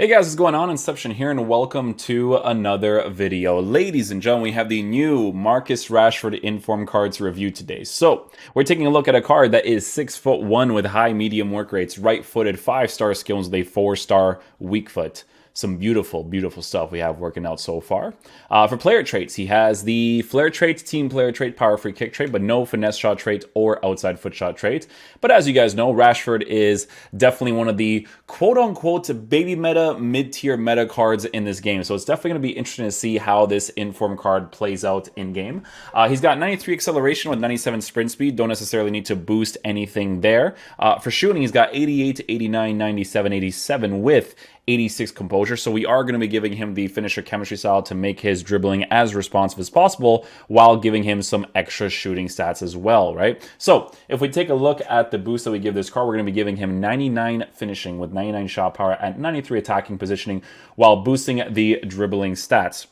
Hey guys, what's going on? Inception here, and welcome to another video. Ladies and gentlemen, we have the new Marcus Rashford inform card to review today. So, we're taking a look at a card that is 6'1" with high medium work rates, right-footed, 5-star skills with a 4-star weak foot. Some beautiful, beautiful stuff we have working out so far. For player traits, he has the flair trait, team player trait, power free kick trait, but no finesse shot trait or outside foot shot trait. But as you guys know, Rashford is definitely one of the quote-unquote baby meta, mid-tier meta cards in this game. So it's definitely going to be interesting to see how this inform card plays out in-game. He's got 93 acceleration with 97 sprint speed. Don't necessarily need to boost anything there. For shooting, he's got 88, 89, 97, 87 with 86 composure, so we are going to be giving him the finisher chemistry style to make his dribbling as responsive as possible while giving him some extra shooting stats as well, right? So if we take a look at the boost that we give this card, we're going to be giving him 99 finishing with 99 shot power and 93 attacking positioning while boosting the dribbling stats.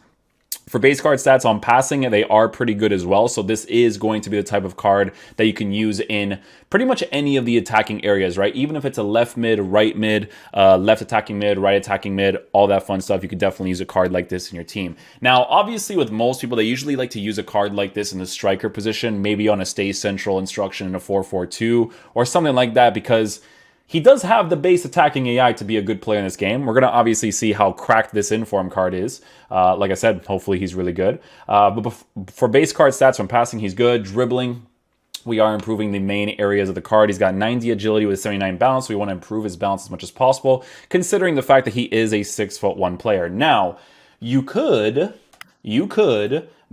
For base card stats on passing, they are pretty good as well. So this is going to be the type of card that you can use in pretty much any of the attacking areas, right? Even if it's a left mid, left attacking mid, right attacking mid, all that fun stuff, you could definitely use a card like this in your team. Now, obviously with most people, they usually like to use a card like this in the striker position, maybe on a stay central instruction in a 4-4-2 or something like that, because he does have the base attacking AI to be a good player in this game. We're going to obviously see how cracked this inform card is. Like I said, hopefully he's really good. But for base card stats from passing, he's good. Dribbling, we are improving the main areas of the card. He's got 90 agility with 79 balance. So we want to improve his balance as much as possible, considering the fact that he is a 6'1" player. Now, you could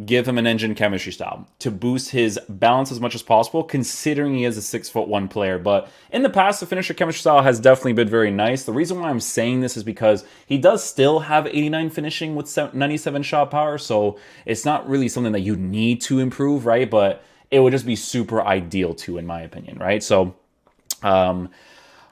give him an engine chemistry style to boost his balance as much as possible, considering he is a 6'1" player. But in the past, the finisher chemistry style has definitely been very nice. The reason why I'm saying this is because he does still have 89 finishing with 97 shot power, so it's not really something that you need to improve, right? But it would just be super ideal too, in my opinion, right? So,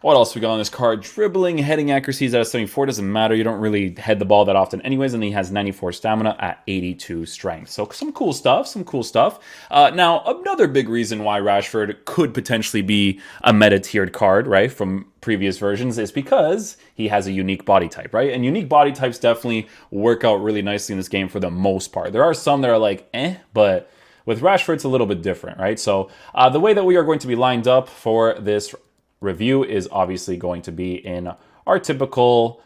what else we got on this card? Dribbling, heading accuracies at 74, doesn't matter. You don't really head the ball that often anyways, and he has 94 stamina at 82 strength. So some cool stuff, now, another big reason why Rashford could potentially be a meta-tiered card, right, from previous versions is because he has a unique body type, right? And unique body types definitely work out really nicely in this game for the most part. There are some that are like, but with Rashford, it's a little bit different, right? So the way that we are going to be lined up for this review is obviously going to be in our typical,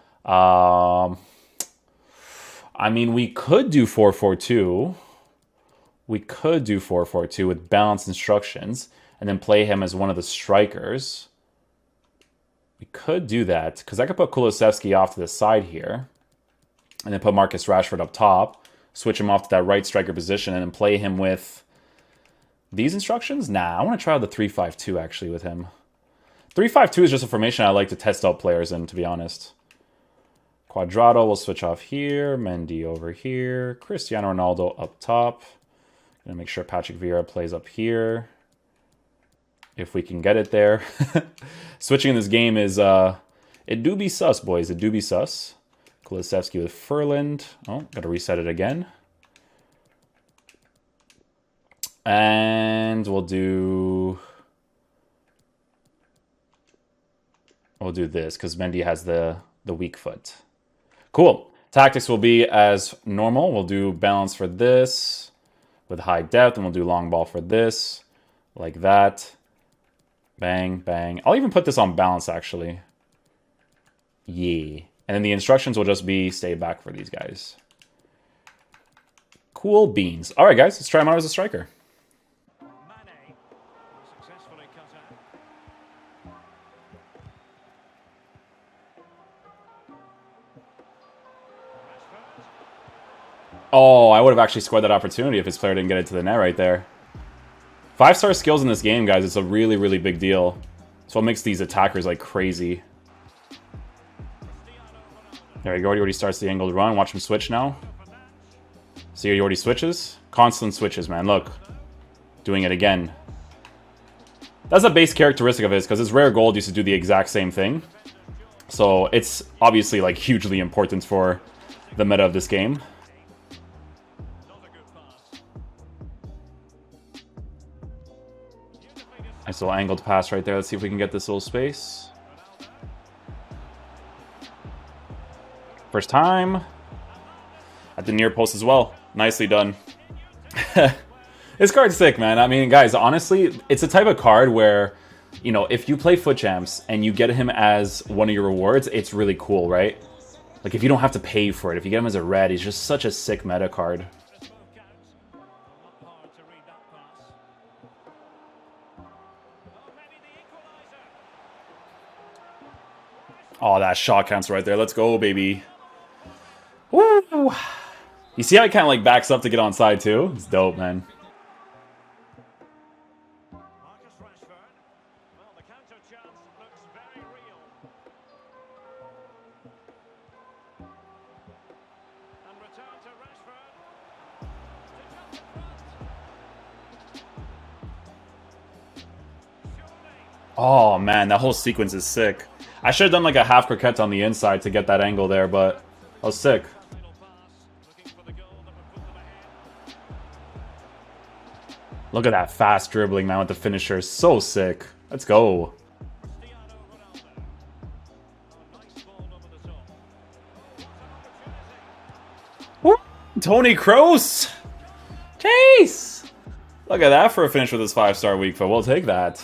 we could do 4-4-2. We could do 4-4-2 with balanced instructions and then play him as one of the strikers. We could do that because I could put Kulusevski off to the side here and then put Marcus Rashford up top, switch him off to that right striker position and then play him with these instructions. Nah, I want to try out the 3-5-2 actually with him. 3-5-2 is just a formation I like to test out players in, to be honest. Quadrado will switch off here. Mendy over here. Cristiano Ronaldo up top. Gonna make sure Patrick Vieira plays up here, if we can get it there. Switching in this game is, it do be sus, boys. It do be sus. Kulusevski with Furland. Oh, gotta reset it again. And we'll do this because Mendy has the weak foot. Cool. Tactics will be as normal. We'll do balance for this with high depth, and we'll do long ball for this, like that. Bang, bang. I'll even put this on balance, actually. Yeah. And then the instructions will just be stay back for these guys. Cool beans. All right, guys, let's try him out as a striker. Oh, I would have actually scored that opportunity if his player didn't get it to the net right there. 5-star skills in this game, guys. It's a really, really big deal. It's what makes these attackers like crazy. There you go. He already starts the angled run. Watch him switch now. See, he already switches. Constant switches, man. Look. Doing it again. That's a base characteristic of his, because his rare gold used to do the exact same thing. So it's obviously like hugely important for the meta of this game. Nice little angled pass right there. Let's see if we can get this little space. First time. At the near post as well. Nicely done. This card's sick, man. I mean, guys, honestly, it's a type of card where, you know, if you play Foot Champs and you get him as one of your rewards, it's really cool, right? Like, if you don't have to pay for it, if you get him as a red, he's just such a sick meta card. Oh, that shot counts right there. Let's go, baby. Woo! You see how he kind of like backs up to get on side too? It's dope, man. Oh man, that whole sequence is sick. I should have done like a half croquette on the inside to get that angle there, but that was sick. Look at that fast dribbling, man, with the finisher. So sick. Let's go. Woo! Tony Kroos! Chase! Look at that for a finish with his 5-star weak foot. We'll take that.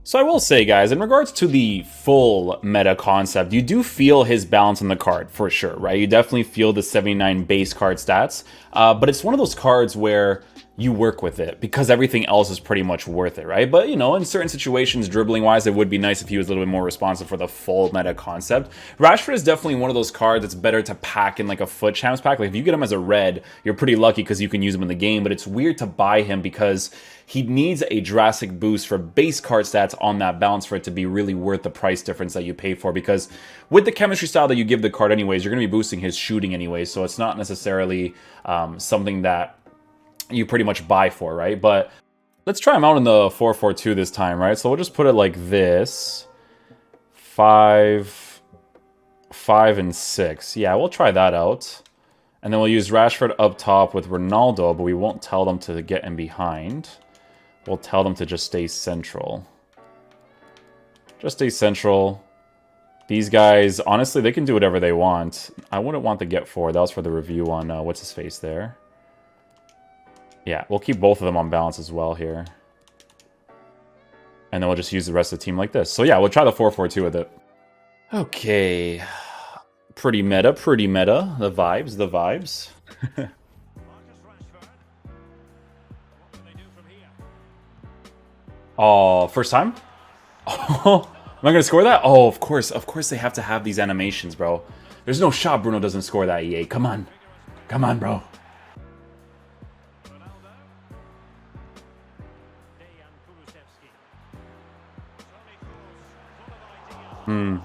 So I will say, guys, in regards to the full meta concept, you do feel his balance on the card, for sure, right? You definitely feel the 79 base card stats, but it's one of those cards where you work with it because everything else is pretty much worth it, right? But, you know, in certain situations, dribbling-wise, it would be nice if he was a little bit more responsive for the full meta concept. Rashford is definitely one of those cards that's better to pack in like a Foot Champs pack. Like, if you get him as a red, you're pretty lucky because you can use him in the game, but it's weird to buy him because he needs a drastic boost for base card stats on that balance for it to be really worth the price difference that you pay for, because with the chemistry style that you give the card anyways, you're going to be boosting his shooting anyways, so it's not necessarily something that you pretty much buy for, right? But let's try him out in the 4-4-2 this time, right? So we'll just put it like this. 5, 5, and 6. Yeah, we'll try that out. And then we'll use Rashford up top with Ronaldo, but we won't tell them to get in behind. We'll tell them to just stay central. Just stay central. These guys, honestly, they can do whatever they want. I wouldn't want the get forward. That was for the review on what's his face there. Yeah, we'll keep both of them on balance as well here. And then we'll just use the rest of the team like this. So yeah, we'll try the 4-4-2 with it. Okay. Pretty meta, pretty meta. The vibes, the vibes. Oh, first time? Oh, am I going to score that? Oh, of course. Of course they have to have these animations, bro. There's no shot Bruno doesn't score that, EA. Come on. Come on, bro.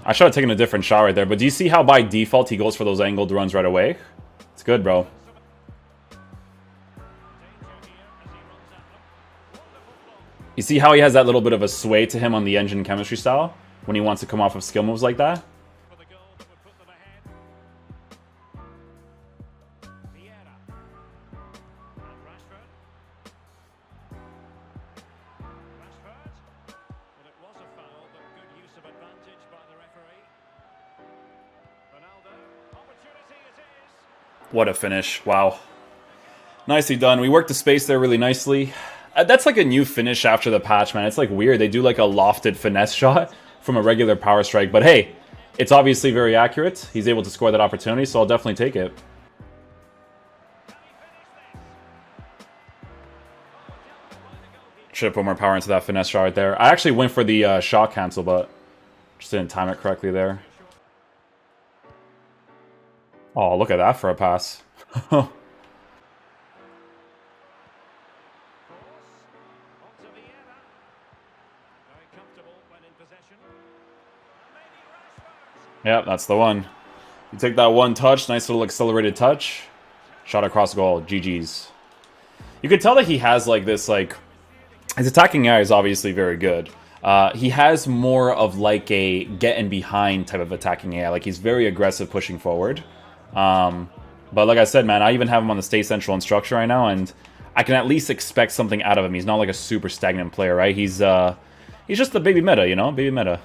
I should have taken a different shot right there, but do you see how by default he goes for those angled runs right away? It's good, bro. You see how he has that little bit of a sway to him on the engine chemistry style when he wants to come off of skill moves like that? What a finish. Wow. Nicely done. We worked the space there really nicely. That's like a new finish after the patch, man. It's like weird. They do like a lofted finesse shot from a regular power strike. But hey, it's obviously very accurate. He's able to score that opportunity, so I'll definitely take it. Should have put more power into that finesse shot right there. I actually went for the shot cancel, but just didn't time it correctly there. Oh, look at that for a pass. Yep, that's the one. You take that one touch, nice little accelerated touch. Shot across goal, GG's. You can tell that he has like this, like, his attacking eye is obviously very good. He has more of like a get in behind type of attacking AI. Like, he's very aggressive pushing forward. But like I said, man, I even have him on the stay central and structure right now, and I can at least expect something out of him. He's not like a super stagnant player, right? He's just the baby meta, you know? Baby meta.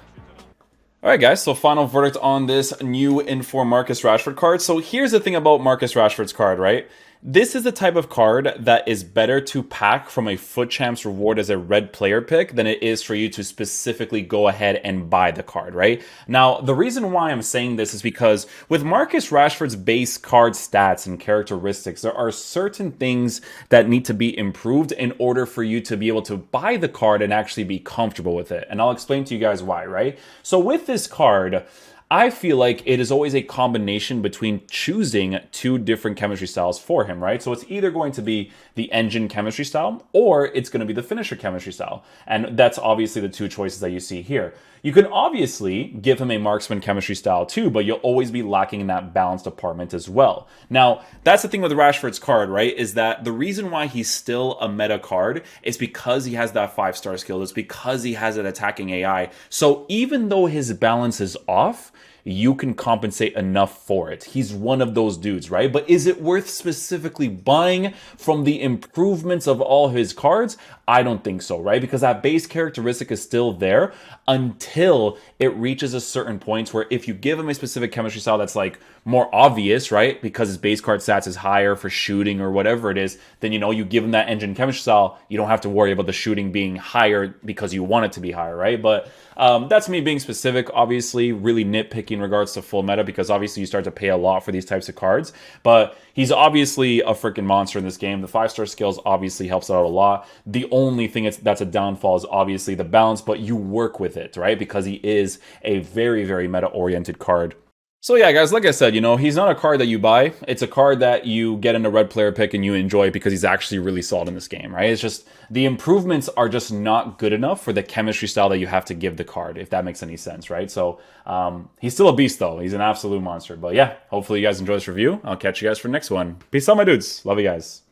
All right, guys, so final verdict on this new Inform Marcus Rashford card. So here's the thing about Marcus Rashford's card, right? This is the type of card that is better to pack from a Foot Champs reward as a red player pick than it is for you to specifically go ahead and buy the card, right? Now, the reason why I'm saying this is because with Marcus Rashford's base card stats and characteristics, there are certain things that need to be improved in order for you to be able to buy the card and actually be comfortable with it. And I'll explain to you guys why, right? So with this card, I feel like it is always a combination between choosing two different chemistry styles for him, right? So it's either going to be the engine chemistry style or it's going to be the finisher chemistry style. And that's obviously the two choices that you see here. You can obviously give him a marksman chemistry style too, but you'll always be lacking in that balance department as well. Now, that's the thing with Rashford's card, right? Is that the reason why he's still a meta card is because he has that 5-star skill. It's because he has an attacking AI. So even though his balance is off, you can compensate enough for it. He's one of those dudes, right? But is it worth specifically buying from the improvements of all his cards? I don't think so, right? Because that base characteristic is still there until it reaches a certain point where if you give him a specific chemistry style that's like more obvious, right? Because his base card stats is higher for shooting or whatever it is, then, you know, you give him that engine chemistry style, you don't have to worry about the shooting being higher because you want it to be higher, right? But that's me being specific, obviously, really nitpicky in regards to full meta because obviously you start to pay a lot for these types of cards. But he's obviously a freaking monster in this game. The 5-star skills obviously helps out a lot. The only thing that's a downfall is obviously the balance, but you work with it, right? Because he is a very, very meta-oriented card. So yeah, guys, like I said, you know, he's not a card that you buy. It's a card that you get in a red player pick and you enjoy because he's actually really solid in this game, right? It's just the improvements are just not good enough for the chemistry style that you have to give the card, if that makes any sense, right? So he's still a beast, though. He's an absolute monster. But yeah, hopefully you guys enjoy this review. I'll catch you guys for the next one. Peace out, my dudes. Love you guys.